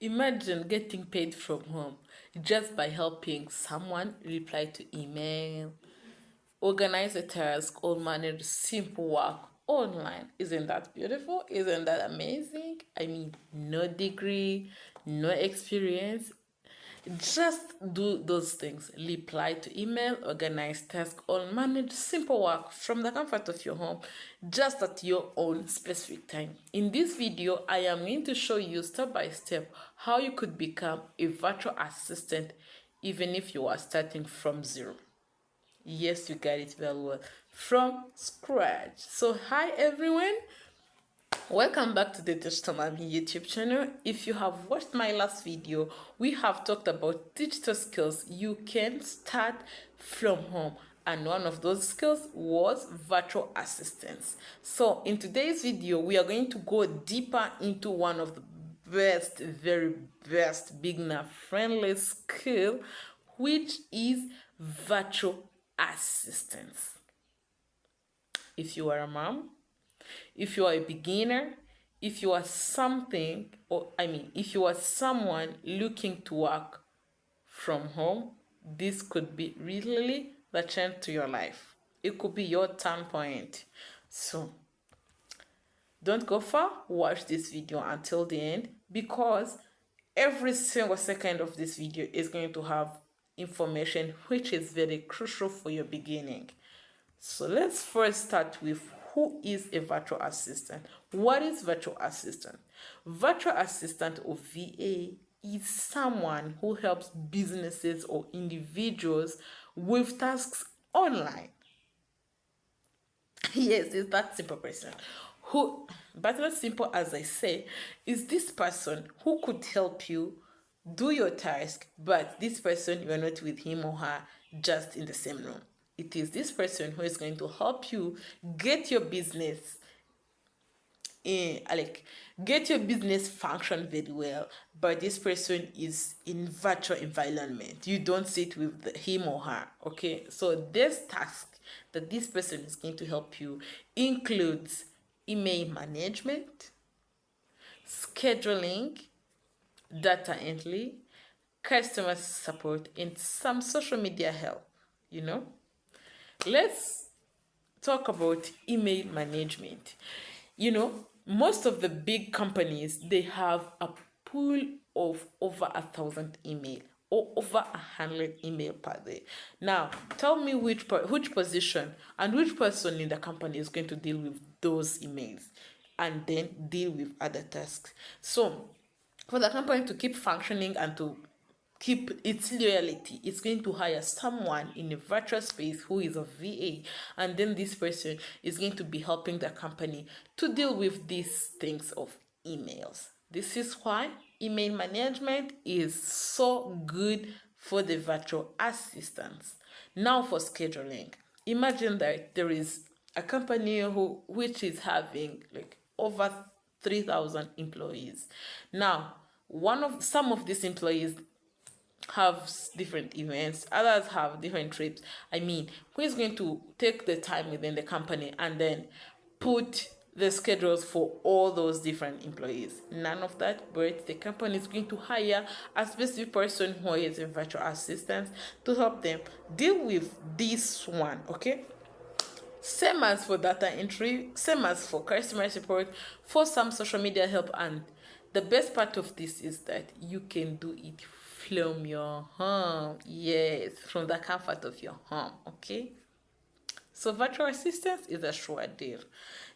Imagine getting paid from home just by helping someone reply to email, organize a task, or manage simple work online. Isn't that beautiful? Isn't that amazing? I mean, no degree, no experience, just do those things. Reply to email, organize tasks, or manage simple work from the comfort of your home, just at your own specific time. In this video, I am going to show you step by step how you could become a virtual assistant even if you are starting from zero. Yes, you got it very well. From scratch. So, hi everyone. Welcome back to the Digital Mommy YouTube channel. If you have watched my last video, we have talked about digital skills you can start from home, and one of those skills was virtual assistants. So in today's video, we are going to go deeper into one of the best, very best beginner friendly skill, which is virtual assistants. If you are a mom, if you are a beginner, if you are something, if you are someone looking to work from home, this could be really the change to your life. It could be your turn point. So don't go far, watch this video until the end, because every single second of this video is going to have information which is very crucial for your beginning. So let's first start with who is a virtual assistant. What is virtual assistant? Virtual assistant, or VA, is someone who helps businesses or individuals with tasks online. Yes, it's that simple person. Who, but not simple as I say, is this person who could help you do your task, but this person, you are not with him or her just in the same room. It is this person who is going to help you get your business get your business function very well, but this person is in virtual environment. You don't sit with him or her. Okay, so this task that this person is going to help you includes email management, scheduling, data entry, customer support, and some social media help. Let's talk about email management. Most of the big companies, they have a pool of over 1,000 email or over 100 email per day. Now, tell me which position and which person in the company is going to deal with those emails and then deal with other tasks. So, for the company to keep functioning and to keep its loyalty, it's going to hire someone in a virtual space who is a VA, and then this person is going to be helping the company to deal with these things of emails. This is why email management is so good for the virtual assistants. Now for scheduling, imagine that there is a company which is having like over 3,000 employees. Now, some of these employees have different events, others have different trips. Who is going to take the time within the company and then put the schedules for all those different employees? None of that, but the company is going to hire a specific person who is a virtual assistant to help them deal with this one. Okay, same as for data entry, same as for customer support, for some social media help. And the best part of this is that you can do it from your home. Yes, from the comfort of your home. Okay, so virtual assistance is a sure deal.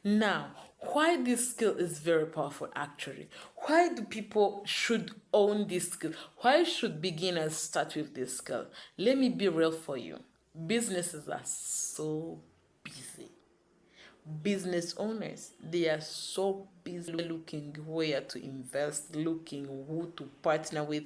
Now, why this skill is very powerful actually? Why do people should own this skill? Why should beginners start with this skill? Let me be real for you. Businesses are so busy. Business owners, they are so busy looking where to invest, looking who to partner with.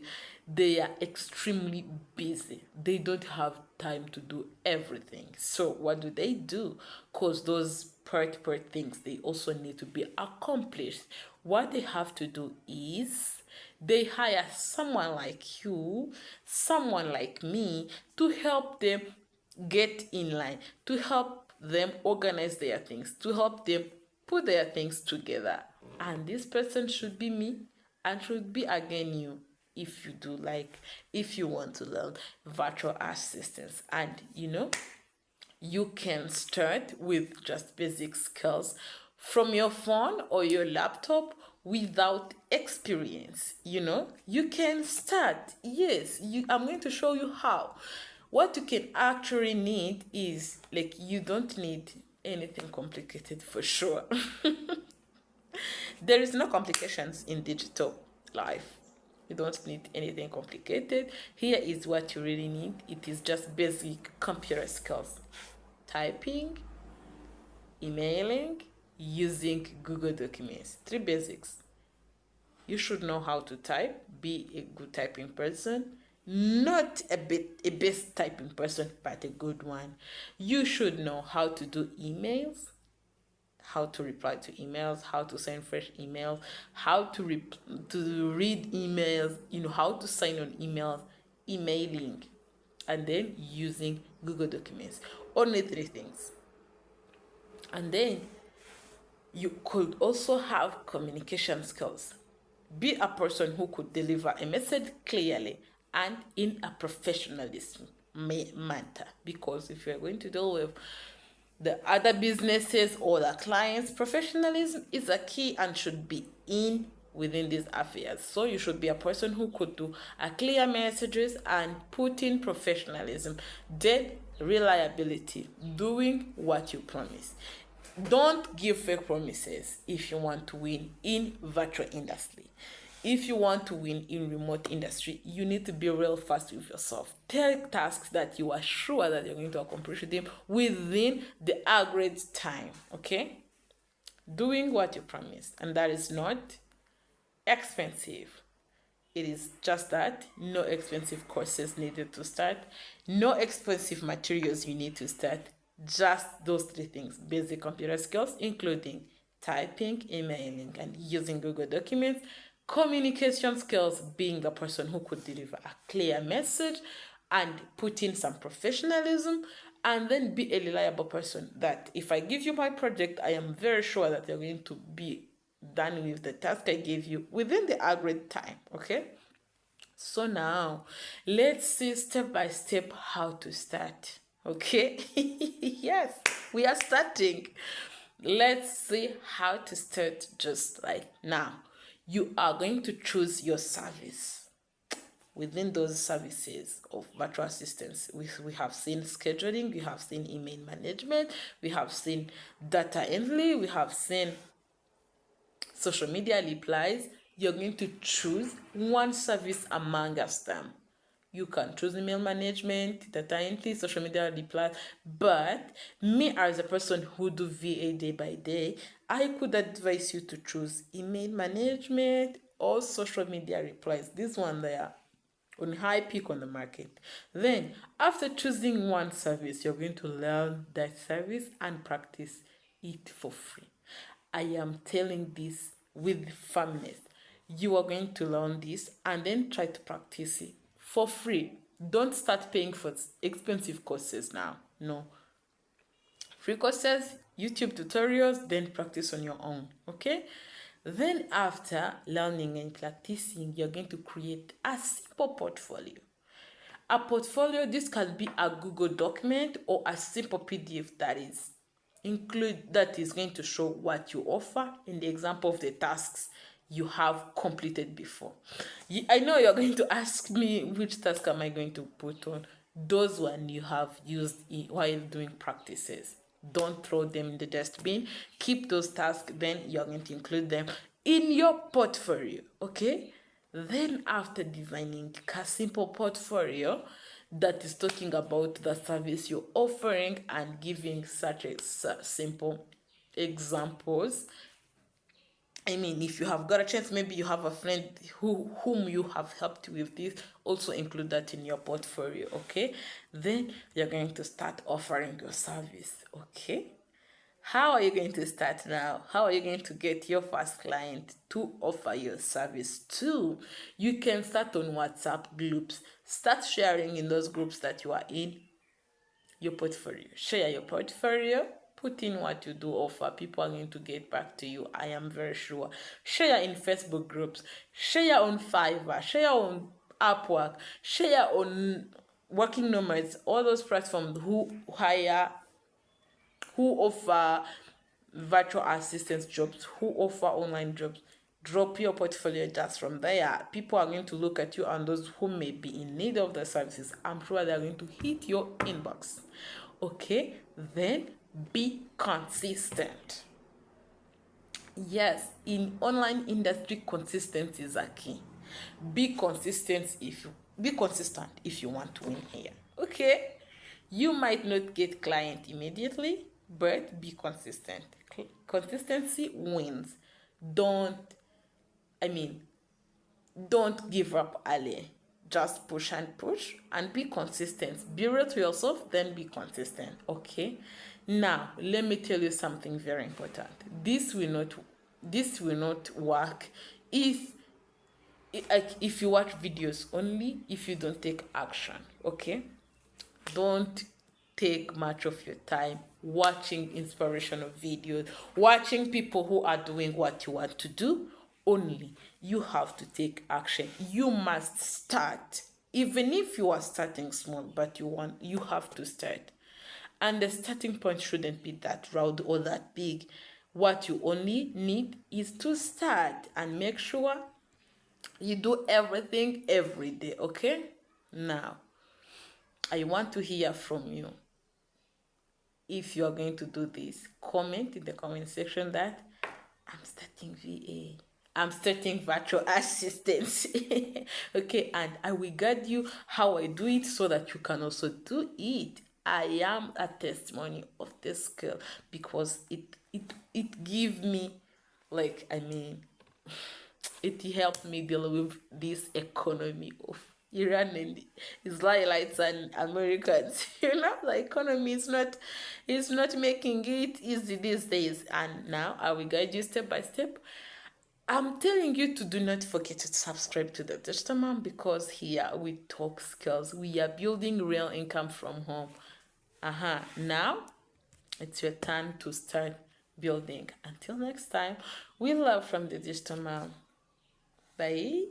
They are extremely busy. They don't have time to do everything. So what do? Because those part things, they also need to be accomplished. What they have to do is they hire someone like you, someone like me, to help them get in line, to help them organize their things, to help them put their things together. And this person should be me. and should be again new if you do like, if you want to learn virtual assistants. And you can start with just basic skills from your phone or your laptop without experience. You can start. Yes, I'm going to show you how. What you can actually need is, like, you don't need anything complicated for sure. There is no complications in digital life. You don't need anything complicated. Here is what you really need. It is just basic computer skills. Typing, emailing, using Google Documents. 3 basics. You should know how to type, be a good typing person, not a best typing person, but a good one. You should know how to do emails, how to reply to emails, how to send fresh emails, how to read emails, how to sign on emails, emailing, and then using Google Documents. Only 3 things. And then you could also have communication skills. Be a person who could deliver a message clearly and in a professionalism manner. Because if you're going to deal with the other businesses or the clients, professionalism is a key and should be within these affairs. So you should be a person who could do a clear messages and put in professionalism, then reliability, doing what you promise. Don't give fake promises if you want to win in virtual industry. If you want to win in remote industry, you need to be real fast with yourself. Take tasks that you are sure that you're going to accomplish them within the agreed time, okay? Doing what you promised, and that is not expensive. It is just that no expensive courses needed to start, no expensive materials you need to start. Just those 3 things: basic computer skills, including typing, emailing, and using Google Documents; communication skills, being the person who could deliver a clear message and put in some professionalism; and then be a reliable person that if I give you my project, I am very sure that you're going to be done with the task I gave you within the agreed time, okay? So now, let's see step by step how to start, okay? Yes, we are starting. Let's see how to start just like now. You are going to choose your service. Within those services of virtual assistants, we have seen scheduling, we have seen email management, we have seen data entry, we have seen social media replies. You're going to choose one service among them. You can choose email management, data entry, social media reply, but me as a person who do VA day by day, I could advise you to choose email management or social media replies. This one there on high peak on the market. Then after choosing one service, you're going to learn that service and practice it for free. I am telling this with firmness. You are going to learn this and then try to practice it for free. Don't start paying for expensive courses now. No. Free courses, YouTube tutorials, then practice on your own. Okay? Then after learning and practicing, you're going to create a simple portfolio. A portfolio, this can be a Google document or a simple PDF that is going to show what you offer in the example of the tasks you have completed before. I know you're going to ask me, which task am I going to put on? Those one you have used while doing practices. Don't throw them in the dustbin. Keep those tasks, then you're going to include them in your portfolio, okay? Then after designing a simple portfolio that is talking about the service you're offering and giving such a simple examples. I mean, if you have got a chance, maybe you have a friend whom you have helped with this, also include that in your portfolio, okay? Then you're going to start offering your service, okay? How are you going to start now? How are you going to get your first client to offer your service to? You can start on WhatsApp groups. Start sharing in those groups that you are in your portfolio. Share your portfolio, put in what you do offer. People are going to get back to you. I am very sure. Share in Facebook groups, share on Fiverr, share on Upwork, share on Working Nomads, all those platforms who offer virtual assistance jobs, who offer online jobs. Drop your portfolio just from there. People are going to look at you, and those who may be in need of the services, I'm sure they're going to hit your inbox. Okay, then be consistent. Yes, in online industry, consistency is a key. Be consistent if you want to win here. Okay, you might not get client immediately, but be consistent. Consistency wins. Don't I mean, don't give up early. Just push and be consistent. Be real to yourself, then be consistent. Okay. Now, let me tell you something very important. This will not work if if you watch videos only, if you don't take action. Okay. Don't take much of your time watching inspirational videos, watching people who are doing what you want to do. Only you have to take action. You must start, even if you are starting small, but you have to start. And the starting point shouldn't be that round or that big. What you only need is to start and make sure you do everything every day. Okay. Now, I want to hear from you. If you are going to do this, comment in the comment section that I'm starting VA. I'm starting virtual assistance. Okay, and I will guide you how I do it so that you can also do it. I am a testimony of this skill because it give me, like, it helped me deal with this economy of Iran and Israelites and Americans. The economy is not making it easy these days. And now I will guide you step by step. I'm telling you to do not forget to subscribe to the Digital Mom, because here we talk skills. We are building real income from home. Now it's your turn to start building. Until next time, we love from the Digital Mom. Bye.